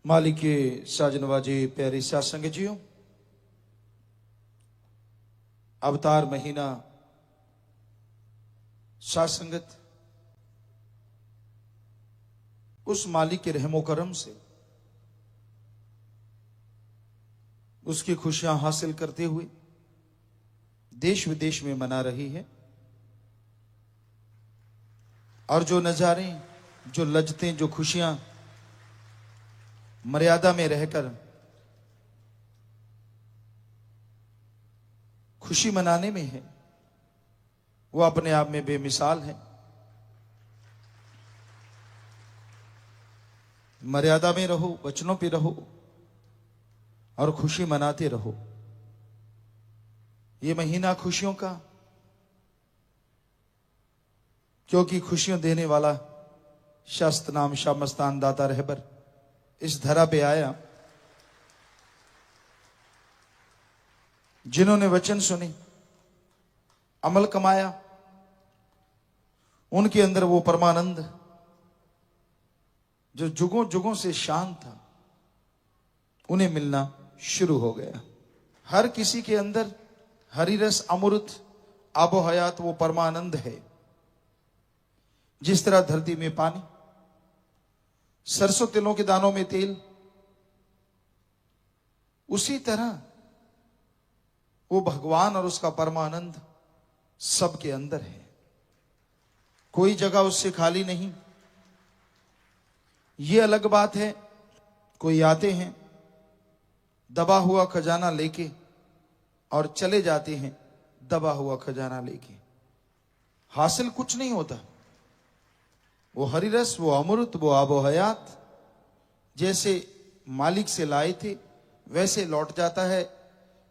मालिक के साजनवाजे प्यारे साथ संगत जियो, अवतार महीना साथ संगत उस मालिक के रहमो करम से उसकी खुशियां हासिल करते हुए देश विदेश में मना रही है। और जो नजारे, जो लज्जतें, जो खुशियां मर्यादा में रहकर खुशी मनाने में है, वो अपने आप में बेमिसाल है। मर्यादा में रहो, वचनों पे रहो और खुशी मनाते रहो। ये महीना खुशियों का, क्योंकि खुशियां देने वाला शास्त नाम शाह मस्तान दाता रहबर इस धरा पे आया। जिन्होंने वचन सुने, अमल कमाया, उनके अंदर वो परमानंद जो जुगों जुगों से शांत था, उन्हें मिलना शुरू हो गया। हर किसी के अंदर हरिरस अमृत आबो हयात वो परमानंद है। जिस तरह धरती में पानी, सरसों तिलों के दानों में तेल, उसी तरह वो भगवान और उसका परमानंद सबके अंदर है। कोई जगह उससे खाली नहीं। ये अलग बात है, कोई आते हैं दबा हुआ खजाना लेके और चले जाते हैं दबा हुआ खजाना लेके। हासिल कुछ नहीं होता। वो हरिरस, वो अमृत, वो आबो हयात जैसे मालिक से लाए थे वैसे लौट जाता है,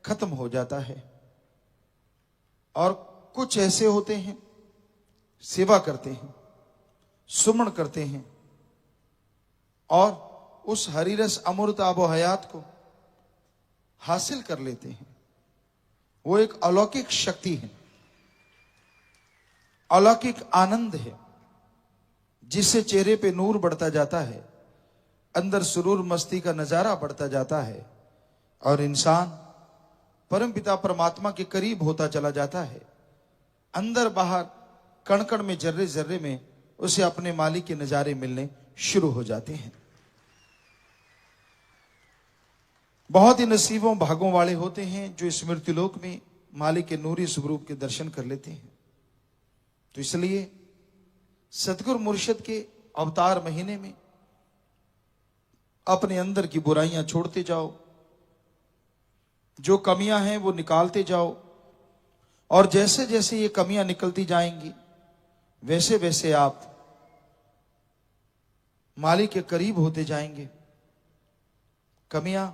खत्म हो जाता है। और कुछ ऐसे होते हैं, सेवा करते हैं, सुमन करते हैं और उस हरिरस अमृत आबो हयात को हासिल कर लेते हैं। वो एक अलौकिक शक्ति है, अलौकिक आनंद है, जिससे चेहरे पे नूर बढ़ता जाता है, अंदर सुरूर मस्ती का नजारा बढ़ता जाता है और इंसान परम पिता परमात्मा के करीब होता चला जाता है। अंदर बाहर कण कण में, जर्रे जर्रे में उसे अपने मालिक के नजारे मिलने शुरू हो जाते हैं। बहुत ही नसीबों भागों वाले होते हैं जो इस मृत्युलोक में मालिक के नूरी स्वरूप के दर्शन कर लेते हैं। तो इसलिए सतगुरु मुर्शिद के अवतार महीने में अपने अंदर की बुराइयां छोड़ते जाओ, जो कमियां हैं वो निकालते जाओ। और जैसे जैसे ये कमियां निकलती जाएंगी वैसे वैसे आप मालिक के करीब होते जाएंगे। कमियां,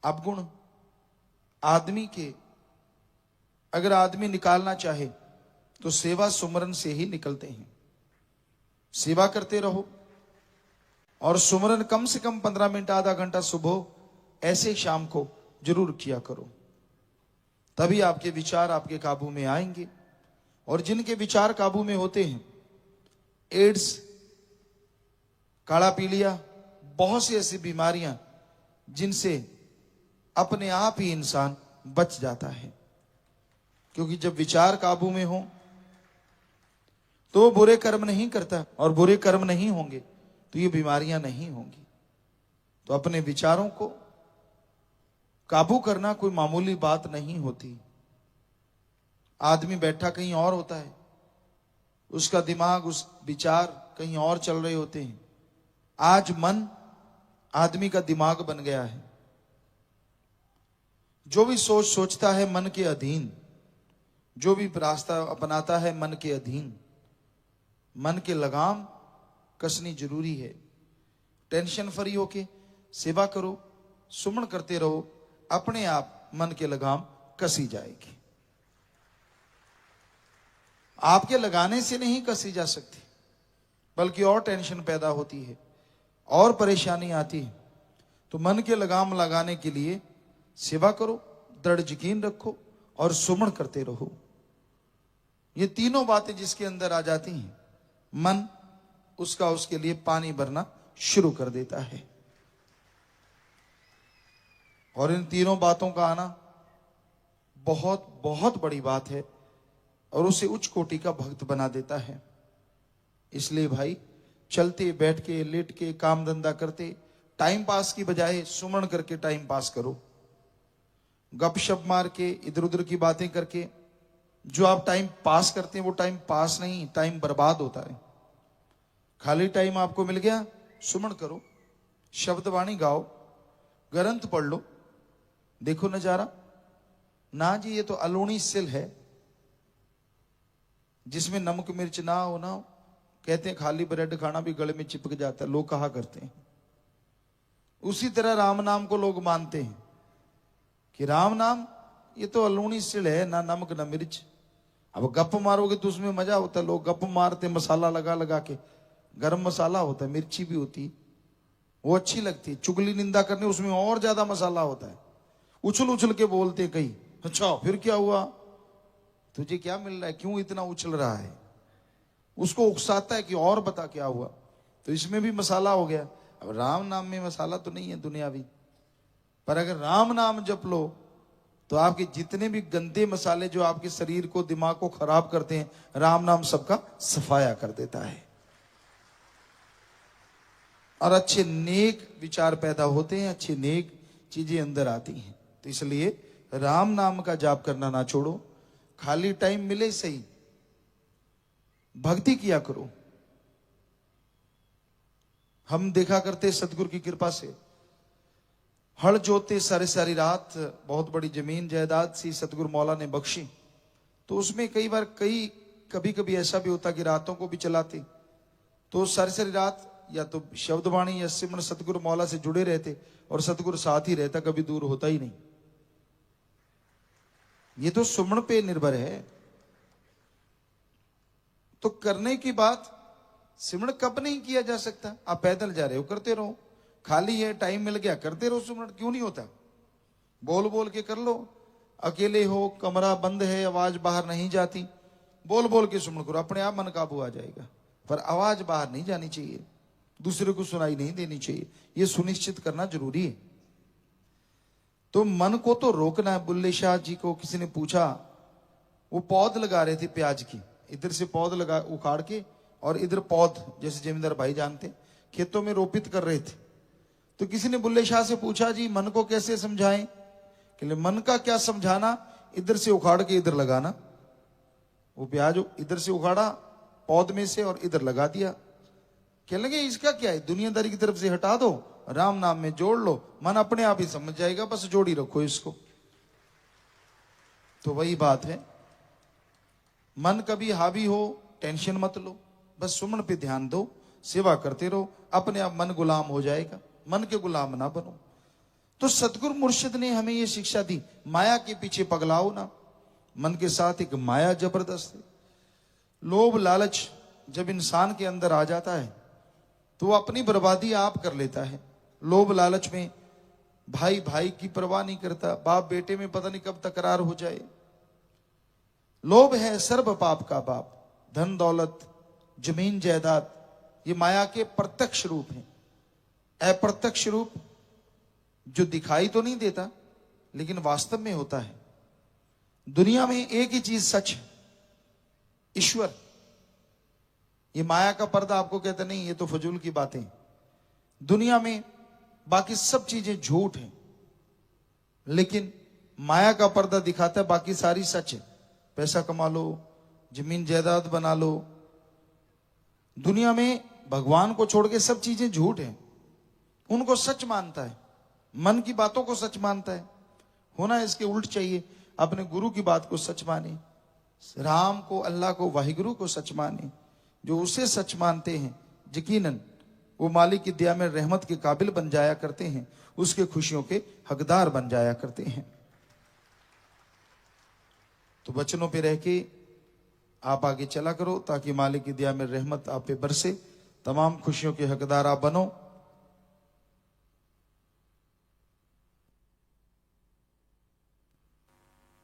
अवगुण आदमी के, अगर आदमी निकालना चाहे तो सेवा सुमरन से ही निकलते हैं। सेवा करते रहो और सुमरन कम से कम 15 मिनट, आधा घंटा सुबह ऐसे शाम को जरूर किया करो। तभी आपके विचार आपके काबू में आएंगे। और जिनके विचार काबू में होते हैं, एड्स, काला पीलिया, बहुत सी ऐसी बीमारियां जिनसे अपने आप ही इंसान बच जाता है। क्योंकि जब विचार काबू में हो तो वो बुरे कर्म नहीं करता, और बुरे कर्म नहीं होंगे तो ये बीमारियां नहीं होंगी। तो अपने विचारों को काबू करना कोई मामूली बात नहीं होती। आदमी बैठा कहीं और होता है, उसका दिमाग, उस विचार कहीं और चल रहे होते हैं। आज मन आदमी का दिमाग बन गया है। जो भी सोच सोचता है मन के अधीन, जो भी रास्ता अपनाता है मन के अधीन। मन के लगाम कसनी जरूरी है। टेंशन फ्री होके सेवा करो, सुमन करते रहो, अपने आप मन के लगाम कसी जाएगी। आपके लगाने से नहीं कसी जा सकती, बल्कि और टेंशन पैदा होती है और परेशानी आती है। तो मन के लगाम लगाने के लिए सेवा करो, दृढ़ यकीन रखो और सुमन करते रहो। ये तीनों बातें जिसके अंदर आ जाती हैं, मन उसका उसके लिए पानी भरना शुरू कर देता है। और इन तीनों बातों का आना बहुत बहुत बड़ी बात है और उसे उच्च कोटि का भक्त बना देता है। इसलिए भाई चलते बैठ के लेट के काम धंधा करते टाइम पास की बजाय सुमरण करके टाइम पास करो। गपशप मार के इधर उधर की बातें करके जो आप टाइम पास करते हैं वो टाइम पास नहीं, टाइम बर्बाद होता है। खाली टाइम आपको मिल गया, सुमरण करो, शब्द वाणी गाओ, ग्रंथ पढ़ लो, देखो नजारा। ना जी ये तो अलोनी सिल है जिसमें नमक मिर्च ना हो। कहते हैं खाली ब्रेड खाना भी गले में चिपक जाता है, लोग कहा करते हैं। उसी तरह राम नाम को लोग मानते हैं कि राम नाम ये तो अलोनी सिल है, ना नमक ना मिर्च। अब गप मारोगे तो उसमें मजा होता है, लोग गप मारते मसाला लगा लगा के। गरम मसाला होता है, मिर्ची भी होती है, वो अच्छी लगती है। चुगली निंदा करने उसमें और ज्यादा मसाला होता है, उछल उछल के बोलते कहीं। अच्छा फिर क्या हुआ, तुझे क्या मिल रहा है, क्यों इतना उछल रहा है, उसको उकसाता है कि और बता क्या हुआ। तो इसमें भी मसाला हो गया। अब राम नाम में मसाला तो नहीं है दुनियावी, पर अगर राम नाम जप लो तो आपके जितने भी गंदे मसाले जो आपके शरीर को दिमाग को खराब करते हैं, राम नाम सबका सफाया कर देता है और अच्छे नेक विचार पैदा होते हैं, अच्छी नेक चीजें अंदर आती हैं। तो इसलिए राम नाम का जाप करना ना छोड़ो। खाली टाइम मिले सही भक्ति किया करो। हम देखा करते सतगुरु की कृपा से हल जोते सारी सारी रात, बहुत बड़ी जमीन जायदाद सी सतगुरु मौला ने बख्शी। तो उसमें कई बार कभी कभी ऐसा भी होता कि रातों को भी चलाते, तो सारी सारी रात या तो शब्दवाणी या सिमरन सतगुरु मौला से जुड़े रहते और सतगुरु साथ ही रहता, कभी दूर होता ही नहीं। ये तो सुमन पे निर्भर है। तो करने की बात सिमरन कब नहीं किया जा सकता। आप पैदल जा रहे हो करते रहो, खाली है टाइम मिल गया करते रहो सिमरन, क्यों नहीं होता। बोल बोल के कर लो, अकेले हो कमरा बंद है आवाज बाहर नहीं जाती, बोल बोल के सिमरन करो, अपने आप मन काबू आ जाएगा। पर आवाज बाहर नहीं जानी चाहिए, दूसरे को सुनाई नहीं देनी चाहिए, यह सुनिश्चित करना जरूरी है। तो मन को तो रोकना है। बुल्ले शाह जी को किसी ने पूछा, वो पौध लगा रहे थे प्याज की, इधर से पौध लगा उखाड़ के और इधर पौध, जैसे जमींदार भाई जानते खेतों में रोपित कर रहे थे। तो किसी ने बुल्ले शाह से पूछा, जी मन को कैसे समझाएं। कि मन का क्या समझाना, इधर से उखाड़ के इधर लगाना। वो प्याज इधर से उखाड़ा पौध में से और इधर लगा दिया। कहने लगे इसका क्या है, दुनियादारी की तरफ से हटा दो, राम नाम में जोड़ लो, मन अपने आप ही समझ जाएगा, बस जोड़ी रखो इसको। तो वही बात है, मन कभी हावी हो टेंशन मत लो, बस सुमन पे ध्यान दो, सेवा करते रहो, अपने आप मन गुलाम हो जाएगा। मन के गुलाम ना बनो। तो सतगुरु मुर्शिद ने हमें यह शिक्षा दी, माया के पीछे पगलाओ ना। मन के साथ एक माया जबरदस्त है। लोभ लालच जब इंसान के अंदर आ जाता है तो वो अपनी बर्बादी आप कर लेता है। लोभ लालच में भाई भाई की परवाह नहीं करता, बाप बेटे में पता नहीं कब तकरार हो जाए। लोभ है सर्व पाप का बाप। धन दौलत जमीन जायदाद ये माया के प्रत्यक्ष रूप हैं। अप्रत्यक्ष रूप जो दिखाई तो नहीं देता लेकिन वास्तव में होता है। दुनिया में एक ही चीज सच है, ईश्वर। ये माया का पर्दा आपको कहता नहीं, ये तो फजूल की बातें। दुनिया में बाकी सब चीजें झूठ हैं, लेकिन माया का पर्दा दिखाता है बाकी सारी सच है। पैसा कमा लो, जमीन जायदाद बना लो, दुनिया में भगवान को छोड़ के सब चीजें झूठ हैं। उनको सच मानता है, मन की बातों को सच मानता है। होना इसके उल्ट चाहिए, अपने गुरु की बात को सच माने, राम को, अल्लाह को, वाहिगुरु को सच माने। जो उसे सच मानते हैं यकीनन वो मालिक की दया में रहमत के काबिल बन जाया करते हैं, उसके खुशियों के हकदार बन जाया करते हैं। तो वचनों पे रह के आप आगे चला करो ताकि मालिक की दया में रहमत आप पे बरसे, तमाम खुशियों के हकदार आप बनो।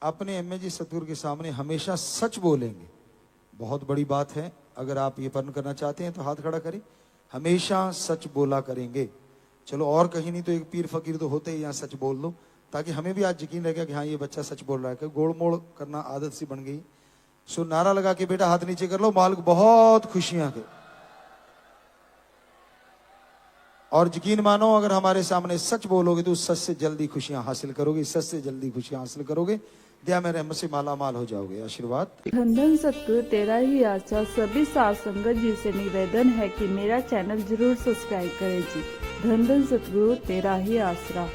अपने एमए जी सतगुरु के सामने हमेशा सच बोलेंगे, बहुत बड़ी बात है। अगर आप ये पढ़ करना चाहते हैं तो हाथ खड़ा करें। हमेशा सच बोला करेंगे। चलो और कहीं नहीं तो एक पीर फकीर तो होते ही, यहाँ सच बोल दो, ताकि हमें भी आज यकीन रहेगा कि हाँ ये बच्चा सच बोल रहा है, कि गोड़ मोड़ करना आदत सी बन गई। सो नारा लगा के बेटा हाथ नीचे कर लो, मालिक बहुत खुशियां दे। और यकीन मानो अगर हमारे सामने सच बोलोगे तो उस सच से जल्दी खुशियां हासिल करोगे, सच से जल्दी खुशियां हासिल करोगे, दया में रहमत से माला माल हो जाओगे। आशीर्वाद। धन धन सतगुरु तेरा ही आशा। सभी साथ संगत जी से निवेदन है कि मेरा चैनल जरूर सब्सक्राइब करें जी। धन धन सतगुरु तेरा ही आसरा।